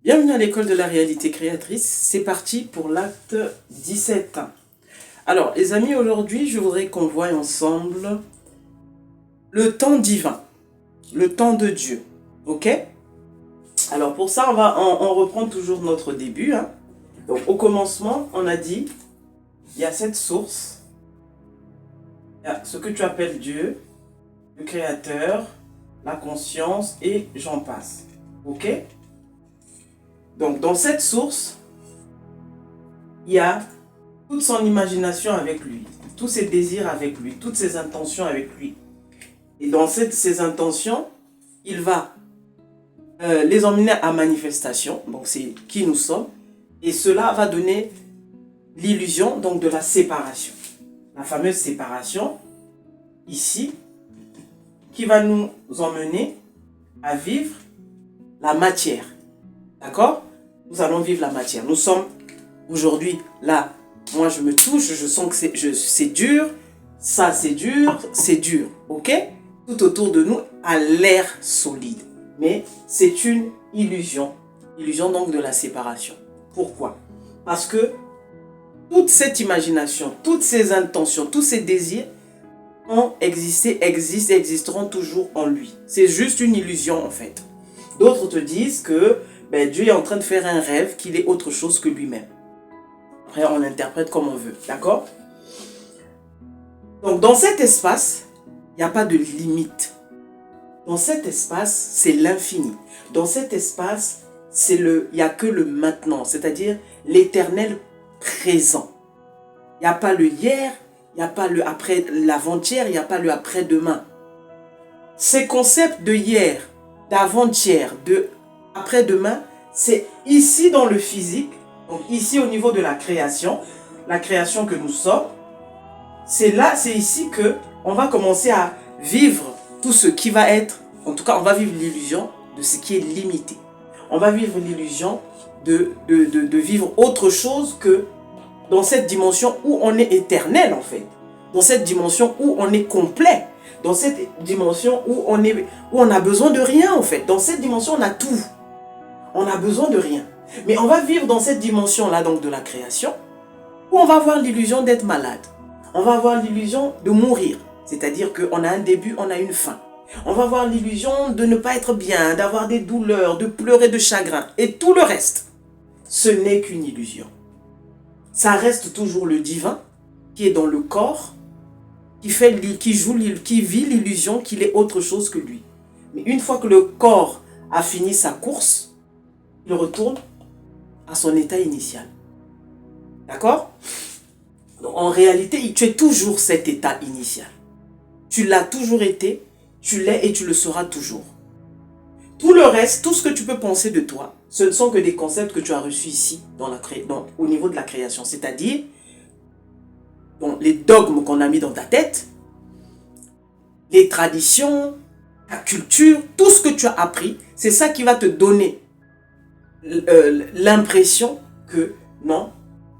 Bienvenue à l'école de la réalité créatrice, c'est parti pour l'acte 17. Alors les amis, aujourd'hui je voudrais qu'on voie ensemble le temps divin, le temps de Dieu, ok? Alors pour ça on reprend toujours notre début. Donc au commencement on a dit, il y a cette source, il y a ce que tu appelles Dieu, le créateur, la conscience et j'en passe, ok? Donc dans cette source, il y a toute son imagination avec lui, tous ses désirs avec lui, toutes ses intentions avec lui. Et dans ces intentions, il va les emmener à manifestation, donc c'est qui nous sommes, et cela va donner l'illusion donc de la séparation. La fameuse séparation, ici, qui va nous emmener à vivre la matière. D'accord? Nous allons vivre la matière. Nous sommes aujourd'hui là. Moi, je me touche, je sens que c'est dur. Ça, c'est dur. Ok? Tout autour de nous a l'air solide. Mais c'est une illusion. Illusion donc de la séparation. Pourquoi? Parce que toute cette imagination, toutes ces intentions, tous ces désirs ont existé, existent et existeront toujours en lui. C'est juste une illusion en fait. D'autres te disent que Dieu est en train de faire un rêve, qu'il est autre chose que lui-même. Après, on l'interprète comme on veut, d'accord? Donc, dans cet espace, il n'y a pas de limite. Dans cet espace, c'est l'infini. Dans cet espace, il n'y a que le maintenant, c'est-à-dire l'éternel présent. Il n'y a pas le hier, il n'y a pas le après l'avant-hier, il n'y a pas le après-demain. Ces concepts de hier, d'avant-hier, de après-demain, c'est ici dans le physique, donc ici au niveau de la création que nous sommes, c'est là, c'est ici que on va commencer à vivre tout ce qui va être, en tout cas on va vivre l'illusion de ce qui est limité. On va vivre l'illusion de vivre autre chose que dans cette dimension où on est éternel en fait, dans cette dimension où on est complet, dans cette dimension où on a besoin de rien en fait, dans cette dimension on a tout. On n'a besoin de rien. Mais on va vivre dans cette dimension-là, donc de la création, où on va avoir l'illusion d'être malade. On va avoir l'illusion de mourir. C'est-à-dire qu'on a un début, on a une fin. On va avoir l'illusion de ne pas être bien, d'avoir des douleurs, de pleurer de chagrin. Et tout le reste, ce n'est qu'une illusion. Ça reste toujours le divin qui est dans le corps, qui vit l'illusion qu'il est autre chose que lui. Mais une fois que le corps a fini sa course, il retourne à son état initial. D'accord? Donc, en réalité, tu es toujours cet état initial. Tu l'as toujours été, tu l'es et tu le seras toujours. Tout le reste, tout ce que tu peux penser de toi, ce ne sont que des concepts que tu as reçus ici, au niveau de la création. C'est-à-dire, les dogmes qu'on a mis dans ta tête, les traditions, ta culture, tout ce que tu as appris, c'est ça qui va te donner l'impression que non,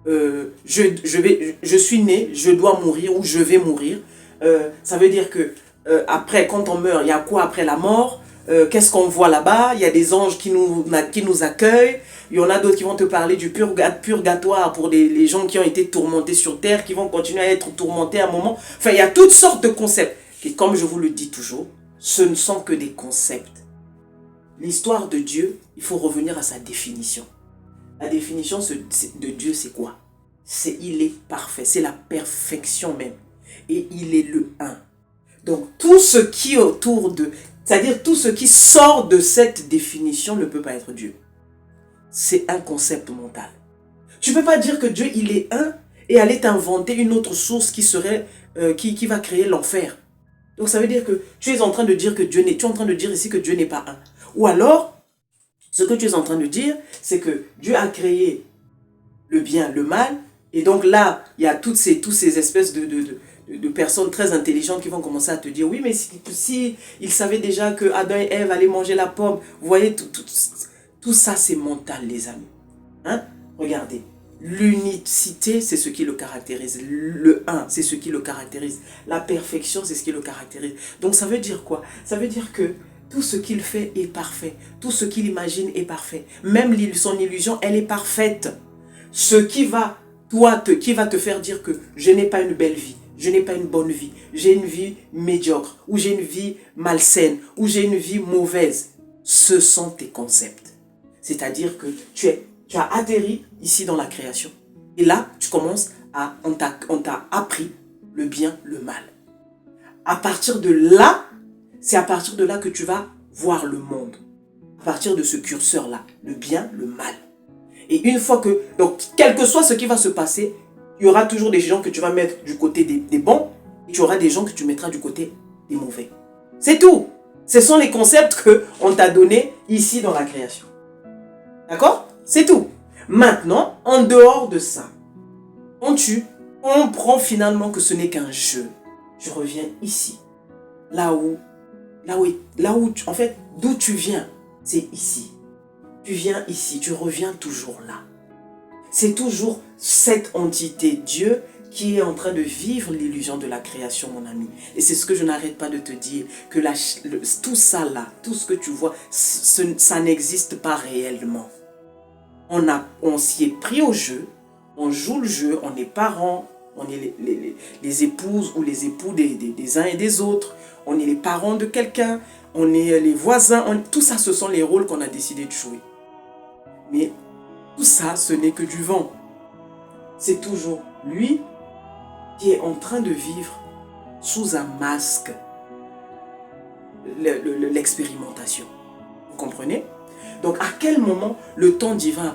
je suis né, je dois mourir ou je vais mourir. Ça veut dire que après, quand on meurt, il y a quoi après la mort? Qu'est-ce qu'on voit là-bas? Il y a des anges qui nous accueillent. Il y en a d'autres qui vont te parler du purgatoire pour les gens qui ont été tourmentés sur terre, qui vont continuer à être tourmentés à un moment. Enfin, il y a toutes sortes de concepts. Et comme je vous le dis toujours, ce ne sont que des concepts. L'histoire de Dieu, il faut revenir à sa définition. La définition de Dieu, c'est quoi? Il est parfait, c'est la perfection même. Et il est le un. Donc tout ce qui est autour de, c'est-à-dire tout ce qui sort de cette définition ne peut pas être Dieu. C'est un concept mental. Tu ne peux pas dire que Dieu, il est un et aller t'inventer une autre source qui va créer l'enfer. Donc ça veut dire que tu es en train de dire que tu es en train de dire ici que Dieu n'est pas un. Ou alors, ce que tu es en train de dire, c'est que Dieu a créé le bien, le mal, et donc là, il y a toutes ces espèces de personnes très intelligentes qui vont commencer à te dire, oui, mais si ils savaient déjà que Adam et Ève allaient manger la pomme, vous voyez, tout ça, c'est mental, les amis. Hein? Regardez, l'unicité, c'est ce qui le caractérise. Le un, c'est ce qui le caractérise. La perfection, c'est ce qui le caractérise. Donc ça veut dire quoi? Ça veut dire que Tout ce qu'il fait est parfait. Tout ce qu'il imagine est parfait. Même son illusion, elle est parfaite. Ce qui va, qui va te faire dire que je n'ai pas une belle vie, je n'ai pas une bonne vie, j'ai une vie médiocre, ou j'ai une vie malsaine, ou j'ai une vie mauvaise. Ce sont tes concepts. C'est-à-dire que tu as atterri ici dans la création. Et là, tu commences on t'a appris le bien, le mal. À partir de là, c'est à partir de là que tu vas voir le monde. À partir de ce curseur-là, le bien, le mal. Et une fois que, donc, quel que soit ce qui va se passer, il y aura toujours des gens que tu vas mettre du côté des bons, et tu auras des gens que tu mettras du côté des mauvais. C'est tout. Ce sont les concepts qu'on t'a donnés ici dans la création. D'accord? C'est tout. Maintenant, en dehors de ça, quand tu comprends finalement que ce n'est qu'un jeu, je reviens ici. En fait, d'où tu viens, c'est ici. Tu viens ici, tu reviens toujours là. C'est toujours cette entité, Dieu, qui est en train de vivre l'illusion de la création, mon ami. Et c'est ce que je n'arrête pas de te dire, que tout ça là, tout ce que tu vois, ça n'existe pas réellement. On s'y est pris au jeu, on joue le jeu, on est parents, on est les épouses ou les époux des uns et des autres, on est les parents de quelqu'un, on est les voisins, tout ça, ce sont les rôles qu'on a décidé de jouer. Mais tout ça, ce n'est que du vent. C'est toujours lui qui est en train de vivre sous un masque l'expérimentation. Vous comprenez? Donc, à quel moment le temps divin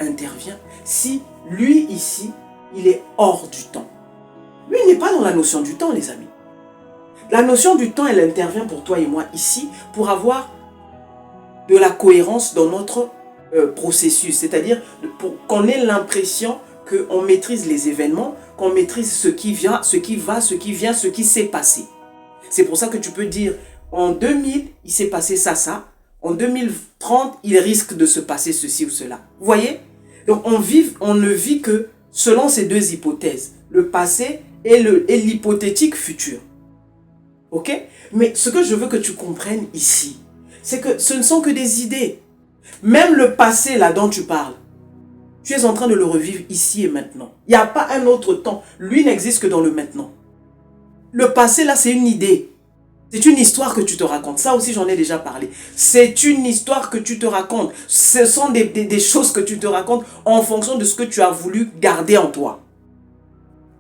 intervient si lui, ici, il est hors du temps? Lui, il n'est pas dans la notion du temps, les amis. La notion du temps, elle intervient pour toi et moi ici pour avoir de la cohérence dans notre processus. C'est-à-dire qu'on ait l'impression qu'on maîtrise les événements, qu'on maîtrise ce qui vient, ce qui va, ce qui vient, ce qui s'est passé. C'est pour ça que tu peux dire, en 2000, il s'est passé ça, ça. En 2030, il risque de se passer ceci ou cela. Vous voyez? Donc, on ne vit que selon ces deux hypothèses, le passé et l'hypothétique futur. Ok? Mais ce que je veux que tu comprennes ici, c'est que ce ne sont que des idées. Même le passé là dont tu parles, tu es en train de le revivre ici et maintenant. Il n'y a pas un autre temps. Lui n'existe que dans le maintenant. Le passé là, c'est une idée. C'est une histoire que tu te racontes. Ça aussi, j'en ai déjà parlé. C'est une histoire que tu te racontes. Ce sont des choses que tu te racontes en fonction de ce que tu as voulu garder en toi.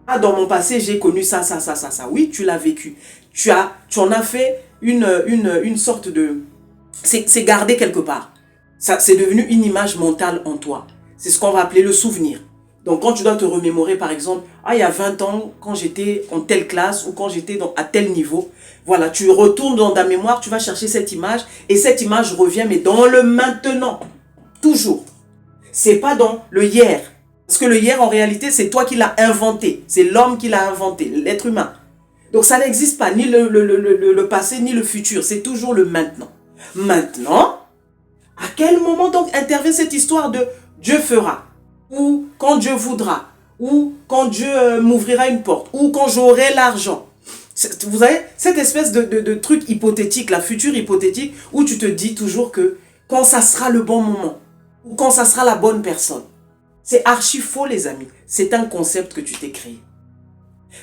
Ah, dans mon passé, j'ai connu ça, ça, ça, ça, ça. Oui, tu l'as vécu. Tu en as fait une sorte de... C'est gardé quelque part. C'est devenu une image mentale en toi. C'est ce qu'on va appeler le souvenir. Donc, quand tu dois te remémorer, par exemple, il y a 20 ans, quand j'étais en telle classe ou quand j'étais à tel niveau, voilà, tu retournes dans ta mémoire, tu vas chercher cette image et cette image revient, mais dans le maintenant. Toujours. C'est pas dans le hier. Parce que le hier, en réalité, c'est toi qui l'as inventé. C'est l'homme qui l'a inventé, l'être humain. Donc, ça n'existe pas, ni le passé, ni le futur. C'est toujours le maintenant. Maintenant, à quel moment donc intervient cette histoire de Dieu fera, ou quand Dieu voudra, ou quand Dieu m'ouvrira une porte, ou quand j'aurai l'argent. Vous savez, cette espèce de truc hypothétique, la future hypothétique, où tu te dis toujours que quand ça sera le bon moment, ou quand ça sera la bonne personne. C'est archi faux, les amis. C'est un concept que tu t'es créé.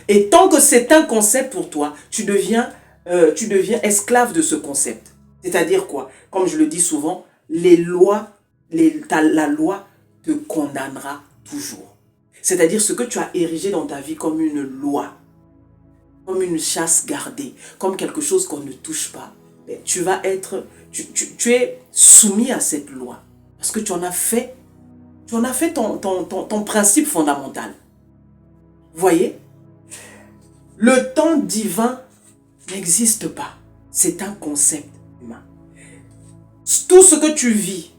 Et tant que c'est un concept pour toi, tu deviens esclave de ce concept. C'est-à-dire quoi? Comme je le dis souvent, la loi te condamnera toujours. C'est-à-dire ce que tu as érigé dans ta vie comme une loi, comme une chasse gardée, comme quelque chose qu'on ne touche pas. Tu es soumis à cette loi. Parce que tu en as fait ton principe fondamental. Vous voyez? Le temps divin n'existe pas. C'est un concept humain. Tout ce que tu vis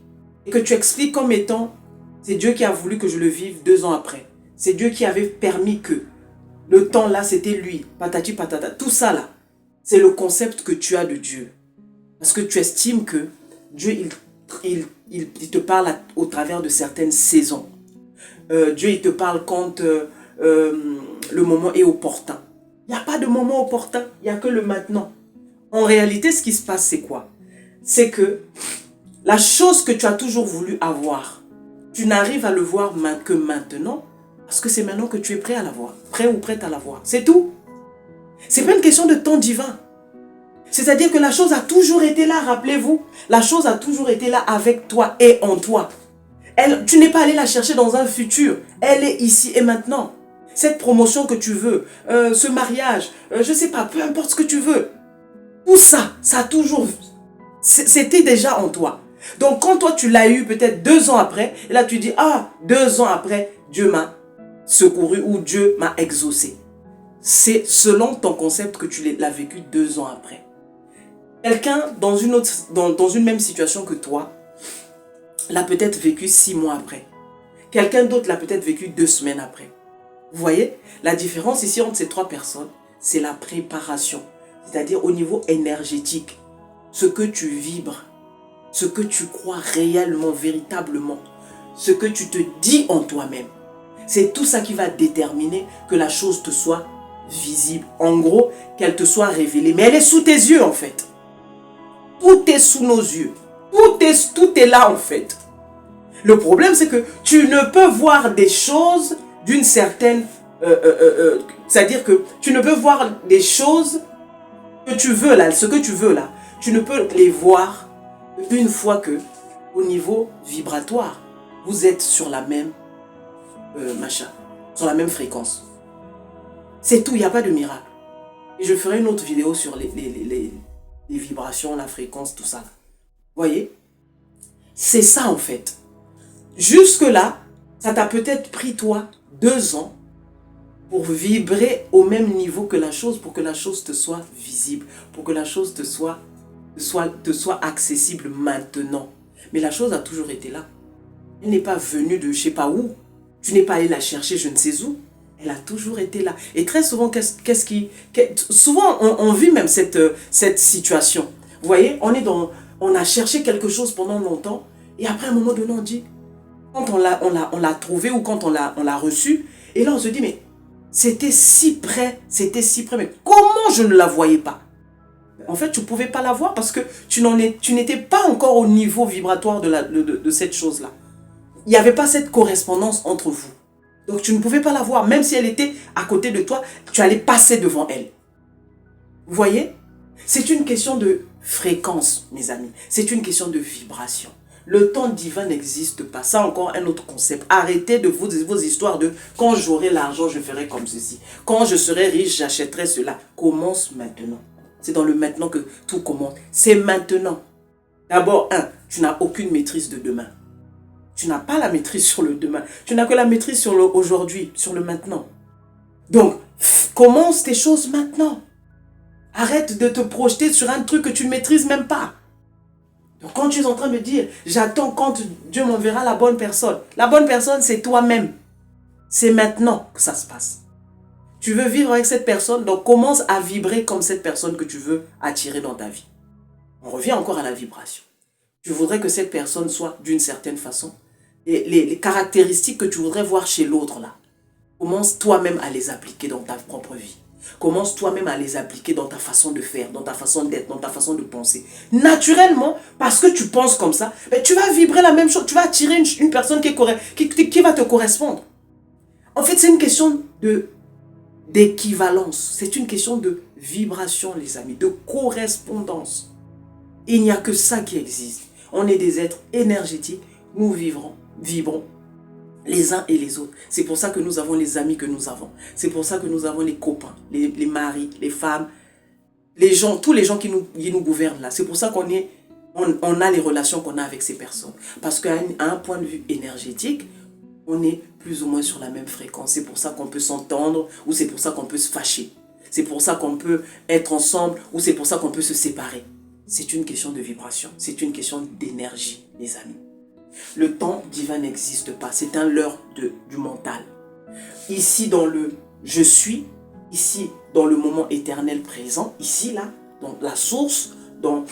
et que tu expliques comme étant, c'est Dieu qui a voulu que je le vive 2 ans après. C'est Dieu qui avait permis que. Le temps là, c'était lui. Patati patata. Tout ça là, c'est le concept que tu as de Dieu. Parce que tu estimes que Dieu, il te parle au travers de certaines saisons. Dieu, il te parle quand le moment est opportun. Il n'y a pas de moment opportun, il n'y a que le maintenant. En réalité, ce qui se passe, c'est quoi? c'est que la chose que tu as toujours voulu avoir, tu n'arrives à le voir que maintenant, parce que c'est maintenant que tu es prêt à l'avoir, prêt ou prête à l'avoir. C'est tout. C'est pas une question de temps divin. C'est-à-dire que la chose a toujours été là, rappelez-vous. La chose a toujours été là avec toi et en toi. Tu n'es pas allé la chercher dans un futur. Elle est ici et maintenant. Cette promotion que tu veux, ce mariage, je ne sais pas, peu importe ce que tu veux. Tout ça, ça a toujours... C'était déjà en toi. Donc quand toi tu l'as eu peut-être 2 ans après, et là tu dis, ah, 2 ans après, Dieu m'a secouru ou Dieu m'a exaucé. C'est selon ton concept que tu l'as vécu 2 ans après. Quelqu'un dans une même situation que toi, l'a peut-être vécu 6 mois après. Quelqu'un d'autre l'a peut-être vécu 2 semaines après. Vous voyez, la différence ici entre ces 3 personnes, c'est la préparation. C'est-à-dire au niveau énergétique, ce que tu vibres, ce que tu crois réellement, véritablement, ce que tu te dis en toi-même. C'est tout ça qui va déterminer que la chose te soit visible. En gros, qu'elle te soit révélée. Mais elle est sous tes yeux en fait. Tout est sous nos yeux. Tout est là en fait. Le problème c'est que tu ne peux voir des choses d'une certaine... c'est-à-dire que tu ne peux voir des choses que tu veux là, ce que tu veux là. Tu ne peux les voir une fois que, au niveau vibratoire, vous êtes sur la même sur la même fréquence. C'est tout, il n'y a pas de miracle. Et je ferai une autre vidéo sur les vibrations, la fréquence, tout ça. Vous voyez? C'est ça en fait. Jusque-là, ça t'a peut-être pris toi 2 ans pour vibrer au même niveau que la chose, pour que la chose te soit visible, pour que la chose te soit accessible maintenant. Mais la chose a toujours été là. Elle n'est pas venue de je ne sais pas où. Tu n'es pas allé la chercher je ne sais où. Elle a toujours été là. Et très souvent, souvent on vit même cette situation. Vous voyez, on a cherché quelque chose pendant longtemps et après à un moment donné on dit, quand on l'a trouvé ou quand on l'a reçu, et là on se dit mais c'était si près, mais comment je ne la voyais pas? En fait, tu ne pouvais pas la voir parce que tu n'étais pas encore au niveau vibratoire de cette chose-là. Il n'y avait pas cette correspondance entre vous. Donc tu ne pouvais pas la voir. Même si elle était à côté de toi, tu allais passer devant elle. Vous voyez? C'est une question de fréquence, mes amis. C'est une question de vibration. Le temps divin n'existe pas. Ça encore un autre concept. Arrêtez de vos histoires de quand j'aurai l'argent, je ferai comme ceci. Quand je serai riche, j'achèterai cela. Commence maintenant. C'est dans le maintenant que tout commence. C'est maintenant. D'abord, tu n'as aucune maîtrise de demain. Tu n'as pas la maîtrise sur le demain. Tu n'as que la maîtrise sur le aujourd'hui, sur le maintenant. Donc, commence tes choses maintenant. Arrête de te projeter sur un truc que tu ne maîtrises même pas. Donc, quand tu es en train de dire, j'attends quand Dieu m'enverra la bonne personne. La bonne personne, c'est toi-même. C'est maintenant que ça se passe. Tu veux vivre avec cette personne, donc commence à vibrer comme cette personne que tu veux attirer dans ta vie. On revient encore à la vibration. Tu voudrais que cette personne soit d'une certaine façon. Et les caractéristiques que tu voudrais voir chez l'autre là, commence toi-même à les appliquer dans ta propre vie. Commence toi-même à les appliquer dans ta façon de faire, dans ta façon d'être, dans ta façon de penser. Naturellement, parce que tu penses comme ça, tu vas vibrer la même chose. Tu vas attirer une personne qui va te correspondre. En fait, c'est une question d'équivalence. C'est une question de vibration, les amis, de correspondance. Il n'y a que ça qui existe. On est des êtres énergétiques. Nous vibrons les uns et les autres. C'est pour ça que nous avons les amis que nous avons. C'est pour ça que nous avons les copains, les maris, les femmes, les gens, tous les gens qui nous gouvernent là. C'est pour ça on a les relations qu'on a avec ces personnes. Parce qu'à un point de vue énergétique, on est plus ou moins sur la même fréquence. C'est pour ça qu'on peut s'entendre ou c'est pour ça qu'on peut se fâcher. C'est pour ça qu'on peut être ensemble ou c'est pour ça qu'on peut se séparer. C'est une question de vibration. C'est une question d'énergie, les amis. Le temps divin n'existe pas. C'est un leurre du mental. Ici, dans le je suis, ici, dans le moment éternel présent, ici, là, dans la source, dans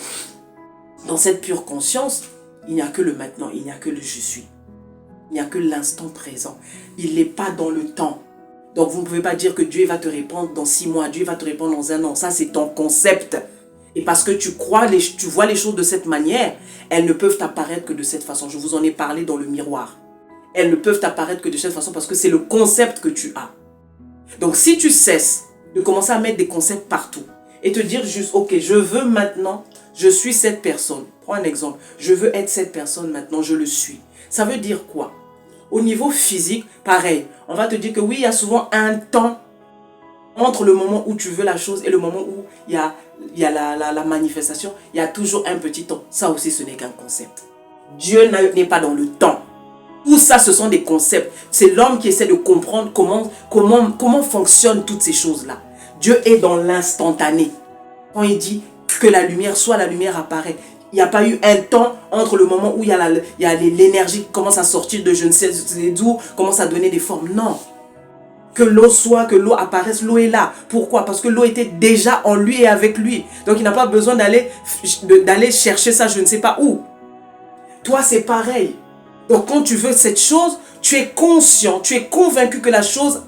cette pure conscience, il n'y a que le maintenant, il n'y a que le je suis. Il n'y a que l'instant présent. Il n'est pas dans le temps. Donc, vous ne pouvez pas dire que Dieu va te répondre dans 6 mois, Dieu va te répondre dans 1 an. Ça, c'est ton concept. Et parce que tu vois les choses de cette manière, elles ne peuvent apparaître que de cette façon. Je vous en ai parlé dans le miroir. Elles ne peuvent apparaître que de cette façon parce que c'est le concept que tu as. Donc si tu cesses de commencer à mettre des concepts partout et te dire juste, ok, je veux maintenant, je suis cette personne. Prends un exemple. Je veux être cette personne maintenant, je le suis. Ça veut dire quoi? Au niveau physique, pareil. On va te dire que oui, il y a souvent un temps entre le moment où tu veux la chose et le moment où il y a la manifestation. Il y a toujours un petit temps. Ça aussi, ce n'est qu'un concept. Dieu n'est pas dans le temps. Tout ça, ce sont des concepts. C'est l'homme qui essaie de comprendre comment fonctionnent toutes ces choses-là. Dieu est dans l'instantané. Quand il dit que la lumière, soit la lumière apparaît. Il n'y a pas eu un temps entre le moment où il y a l'énergie qui commence à sortir de je ne sais d'où, commence à donner des formes. Non. Que l'eau soit, que l'eau apparaisse, l'eau est là. Pourquoi? Parce que l'eau était déjà en lui et avec lui. Donc il n'a pas besoin d'aller chercher ça je ne sais pas où. Toi, c'est pareil. Donc quand tu veux cette chose, tu es conscient, tu es convaincu que la chose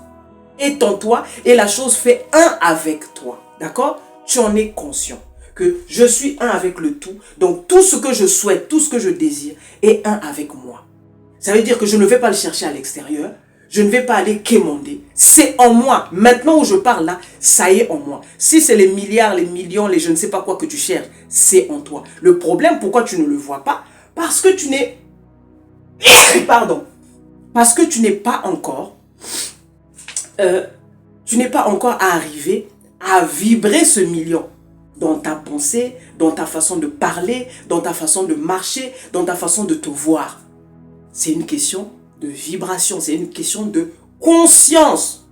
est en toi et la chose fait un avec toi. D'accord? Tu en es conscient. Que je suis un avec le tout. Donc tout ce que je souhaite, tout ce que je désire est un avec moi. Ça veut dire que je ne vais pas le chercher à l'extérieur. Je ne vais pas aller quémander. C'est en moi. Maintenant où je parle là, ça y est en moi. Si c'est les milliards, les millions, les je ne sais pas quoi que tu cherches, c'est en toi. Le problème, pourquoi tu ne le vois pas? Parce que tu n'es... Pardon. Parce que tu n'es pas encore... tu n'es pas encore arrivé à vibrer ce million. Dans ta pensée, dans ta façon de parler, dans ta façon de marcher, dans ta façon de te voir. C'est une question de vibration, c'est une question de conscience.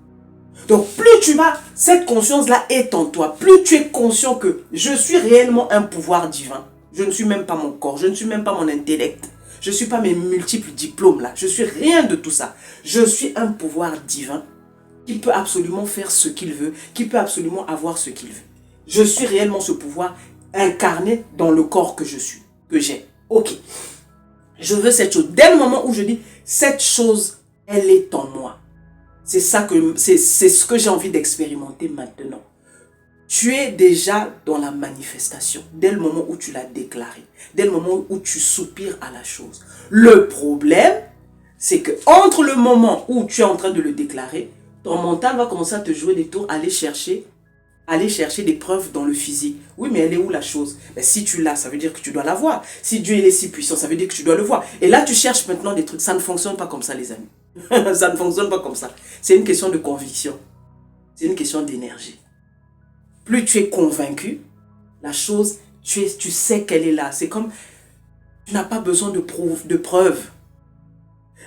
Donc plus tu vas, cette conscience-là est en toi, plus tu es conscient que je suis réellement un pouvoir divin. Je ne suis même pas mon corps, je ne suis même pas mon intellect. Je ne suis pas mes multiples diplômes là, je suis rien de tout ça. Je suis un pouvoir divin qui peut absolument faire ce qu'il veut, qui peut absolument avoir ce qu'il veut. Je suis réellement ce pouvoir incarné dans le corps que je suis, que j'ai. Ok. Je veux cette chose. Dès le moment où je dis, cette chose, elle est en moi. C'est ce que j'ai envie d'expérimenter maintenant. Tu es déjà dans la manifestation. Dès le moment où tu l'as déclaré. Dès le moment où tu soupires à la chose. Le problème, c'est que entre le moment où tu es en train de le déclarer, ton mental va commencer à te jouer des tours, aller chercher des preuves dans le physique. Oui, mais elle est où la chose? Ben, si tu l'as, ça veut dire que tu dois la voir. Si Dieu il est si puissant, ça veut dire que tu dois le voir. Et là, tu cherches maintenant des trucs. Ça ne fonctionne pas comme ça, les amis. Ça ne fonctionne pas comme ça. C'est une question de conviction. C'est une question d'énergie. Plus tu es convaincu, la chose, tu sais qu'elle est là. C'est comme, tu n'as pas besoin de preuves.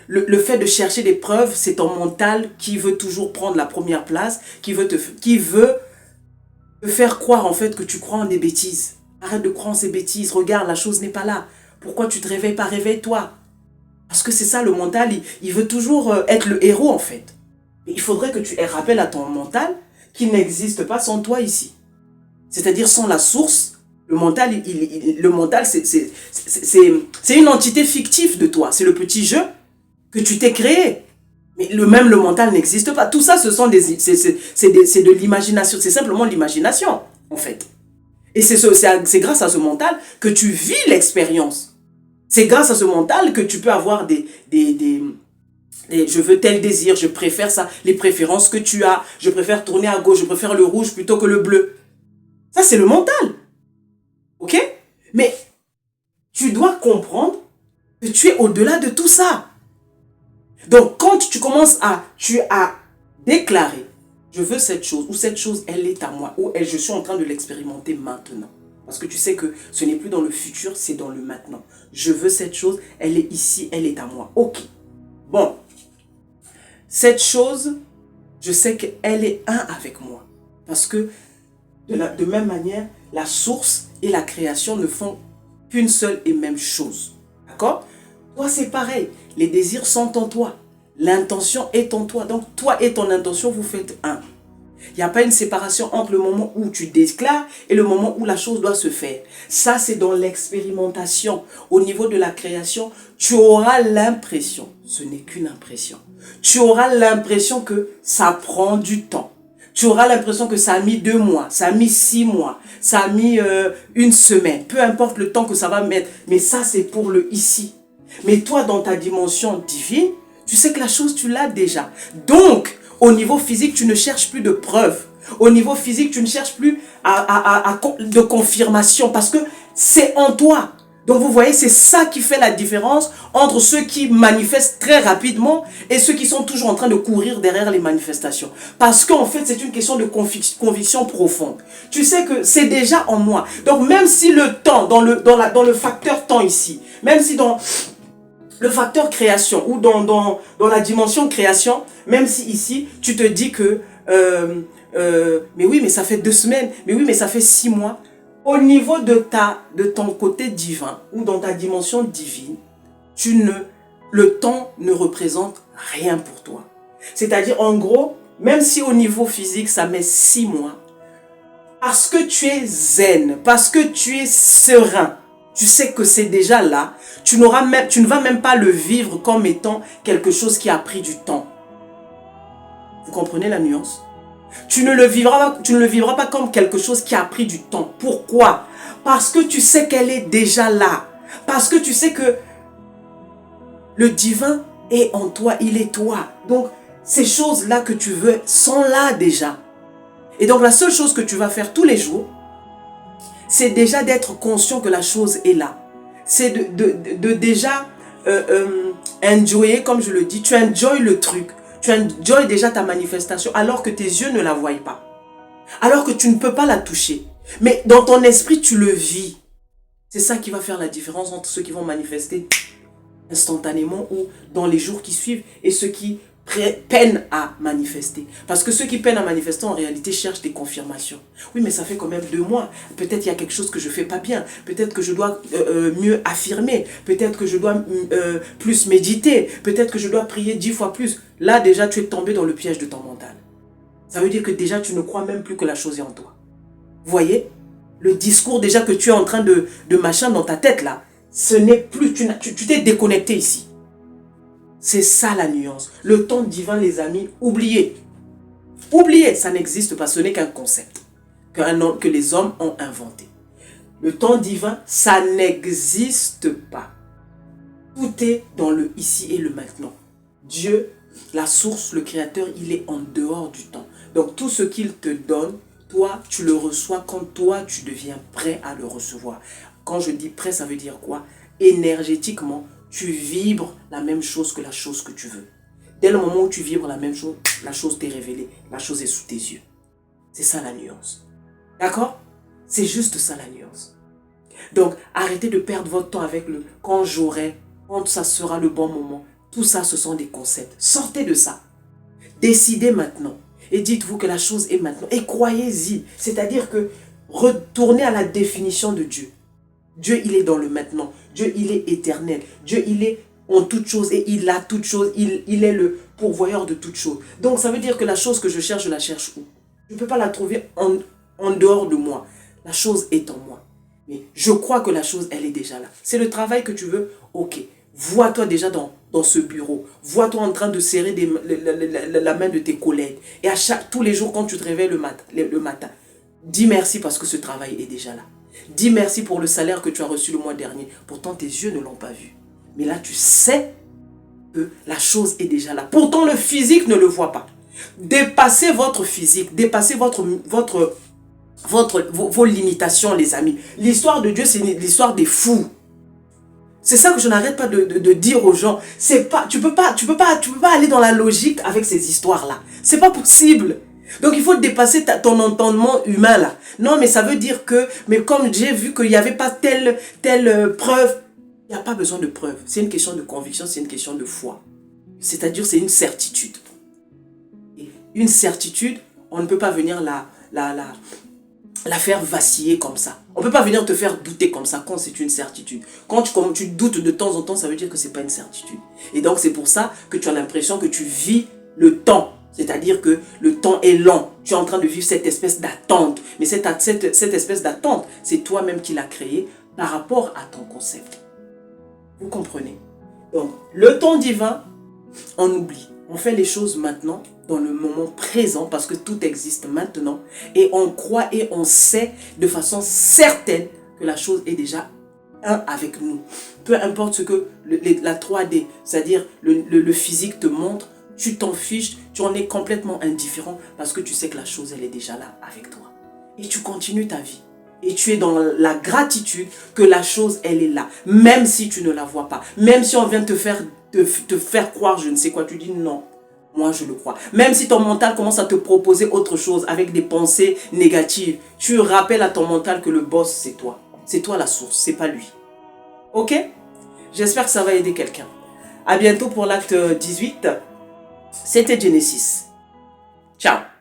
Le fait de chercher des preuves, c'est ton mental qui veut toujours prendre la première place, qui veut te faire croire en fait que tu crois en des bêtises. Arrête de croire en ces bêtises. Regarde, la chose n'est pas là. Pourquoi tu te réveilles pas? Réveille-toi. Parce que c'est ça, le mental, il veut toujours être le héros en fait. Mais il faudrait que tu rappelles à ton mental qu'il n'existe pas sans toi ici. C'est-à-dire sans la source. Le mental, c'est une entité fictive de toi. C'est le petit jeu que tu t'es créé. Mais le mental n'existe pas. Tout ça, c'est de l'imagination. C'est simplement l'imagination, en fait. Et c'est grâce à ce mental que tu vis l'expérience. C'est grâce à ce mental que tu peux avoir je veux tel désir, je préfère ça, les préférences que tu as, je préfère tourner à gauche, je préfère le rouge plutôt que le bleu. Ça, c'est le mental. Ok? Mais tu dois comprendre que tu es au-delà de tout ça. Donc, quand tu as déclaré, je veux cette chose, ou cette chose, elle est à moi, ou je suis en train de l'expérimenter maintenant. Parce que tu sais que ce n'est plus dans le futur, c'est dans le maintenant. Je veux cette chose, elle est ici, elle est à moi. Ok. Bon. Cette chose, je sais qu'elle est un avec moi. Parce que, de même manière, la source et la création ne font qu'une seule et même chose. D'accord? Toi, c'est pareil. Les désirs sont en toi. L'intention est en toi. Donc, toi et ton intention, vous faites un. Il n'y a pas une séparation entre le moment où tu déclares et le moment où la chose doit se faire. Ça, c'est dans l'expérimentation. Au niveau de la création, tu auras l'impression, ce n'est qu'une impression, tu auras l'impression que ça prend du temps, Tu auras l'impression que ça a mis 2 mois, ça a mis 6 mois, ça a mis 1 semaine. Peu importe le temps que ça va mettre. Mais ça, c'est pour le ici. Mais toi, dans ta dimension divine, tu sais que la chose, tu l'as déjà. Donc, au niveau physique, tu ne cherches plus de preuves. Au niveau physique, tu ne cherches plus de confirmation parce que c'est en toi. Donc vous voyez, c'est ça qui fait la différence entre ceux qui manifestent très rapidement et ceux qui sont toujours en train de courir derrière les manifestations. Parce qu'en fait, c'est une question de conviction profonde. Tu sais que c'est déjà en moi. Donc même si le temps, dans le facteur temps ici, même si dans le facteur création ou dans la dimension création, même si ici, tu te dis que mais oui, mais ça fait 2 semaines, mais oui, mais ça fait 6 mois. Au niveau de ton côté divin ou dans ta dimension divine, le temps ne représente rien pour toi. C'est-à-dire, en gros, même si au niveau physique, ça met 6 mois, parce que tu es zen, parce que tu es serein, tu sais que c'est déjà là, tu ne vas même pas le vivre comme étant quelque chose qui a pris du temps. Vous comprenez la nuance ? Tu ne le vivras pas comme quelque chose qui a pris du temps. Pourquoi? Parce que tu sais qu'elle est déjà là. Parce que tu sais que le divin est en toi, il est toi. Donc, ces choses-là que tu veux sont là déjà. Et donc, la seule chose que tu vas faire tous les jours, c'est déjà d'être conscient que la chose est là. C'est de déjà enjoyer, comme je le dis, tu enjoy le truc. Tu enjoy déjà ta manifestation alors que tes yeux ne la voient pas. Alors que tu ne peux pas la toucher. Mais dans ton esprit, tu le vis. C'est ça qui va faire la différence entre ceux qui vont manifester instantanément ou dans les jours qui suivent et ceux qui peinent à manifester. Parce que ceux qui peinent à manifester, en réalité, cherchent des confirmations. Oui, mais ça fait quand même 2 mois. Peut-être il y a quelque chose que je ne fais pas bien. Peut-être que je dois mieux affirmer. Peut-être que je dois plus méditer. Peut-être que je dois prier 10 fois plus. Là, déjà, tu es tombé dans le piège de ton mental. Ça veut dire que déjà, tu ne crois même plus que la chose est en toi. Vous voyez? Le discours déjà que tu es en train de machin dans ta tête, là, ce n'est plus... Tu t'es déconnecté ici. C'est ça la nuance. Le temps divin, les amis, oubliez. Oubliez, ça n'existe pas. Ce n'est qu'un concept que les hommes ont inventé. Le temps divin, ça n'existe pas. Tout est dans le ici et le maintenant. Dieu, la source, le créateur, il est en dehors du temps. Donc tout ce qu'il te donne, toi, tu le reçois quand toi, tu deviens prêt à le recevoir. Quand je dis prêt, ça veut dire quoi? Énergétiquement, tu vibres la même chose que la chose que tu veux. Dès le moment où tu vibres la même chose, la chose t'est révélée. La chose est sous tes yeux. C'est ça la nuance. D'accord? C'est juste ça la nuance. Donc, arrêtez de perdre votre temps avec le « quand j'aurai », quand ça sera le bon moment. Tout ça, ce sont des concepts. Sortez de ça. Décidez maintenant. Et dites-vous que la chose est maintenant. Et croyez-y. C'est-à-dire que retournez à la définition de Dieu. Dieu, il est dans le maintenant. Dieu, il est éternel. Dieu, il est en toutes choses et il a toutes choses. Il est le pourvoyeur de toutes choses. Donc, ça veut dire que la chose que je la cherche où? Je ne peux pas la trouver en dehors de moi. La chose est en moi. Mais je crois que la chose, elle est déjà là. C'est le travail que tu veux? Ok. Vois-toi déjà dans ce bureau. Vois-toi en train de serrer la main de tes collègues. Et tous les jours, quand tu te réveilles le matin, dis merci parce que ce travail est déjà là. Dis merci pour le salaire que tu as reçu le mois dernier. Pourtant, tes yeux ne l'ont pas vu. Mais là, tu sais que la chose est déjà là. Pourtant, le physique ne le voit pas. Dépassez votre physique. Dépassez vos limitations, les amis. L'histoire de Dieu, c'est l'histoire des fous. C'est ça que je n'arrête pas de dire aux gens. Tu peux pas aller dans la logique avec ces histoires-là. C'est pas possible. Donc il faut dépasser ton entendement humain là. Non, mais ça veut dire que, mais comme j'ai vu qu'il n'y avait pas telle preuve, il n'y a pas besoin de preuve. C'est une question de conviction, c'est une question de foi. C'est-à-dire c'est une certitude. Et une certitude, on ne peut pas venir la faire vaciller comme ça. On ne peut pas venir te faire douter comme ça quand c'est une certitude. Quand tu doutes de temps en temps, ça veut dire que ce n'est pas une certitude. Et donc c'est pour ça que tu as l'impression que tu vis le temps. C'est-à-dire que le temps est lent. Tu es en train de vivre cette espèce d'attente. Mais cette espèce d'attente, c'est toi-même qui l'as créée par rapport à ton concept. Vous comprenez? Donc, le temps divin, on oublie. On fait les choses maintenant, dans le moment présent, parce que tout existe maintenant. Et on croit et on sait de façon certaine que la chose est déjà avec nous. Peu importe ce que la 3D, c'est-à-dire le physique te montre, tu t'en fiches, tu en es complètement indifférent parce que tu sais que la chose, elle est déjà là avec toi. Et tu continues ta vie. Et tu es dans la gratitude que la chose, elle est là. Même si tu ne la vois pas. Même si on vient te faire croire je ne sais quoi, tu dis non. Moi, je le crois. Même si ton mental commence à te proposer autre chose avec des pensées négatives, tu rappelles à ton mental que le boss, c'est toi. C'est toi la source, c'est pas lui. Ok? J'espère que ça va aider quelqu'un. À bientôt pour l'acte 18. C'était Genesis. Ciao.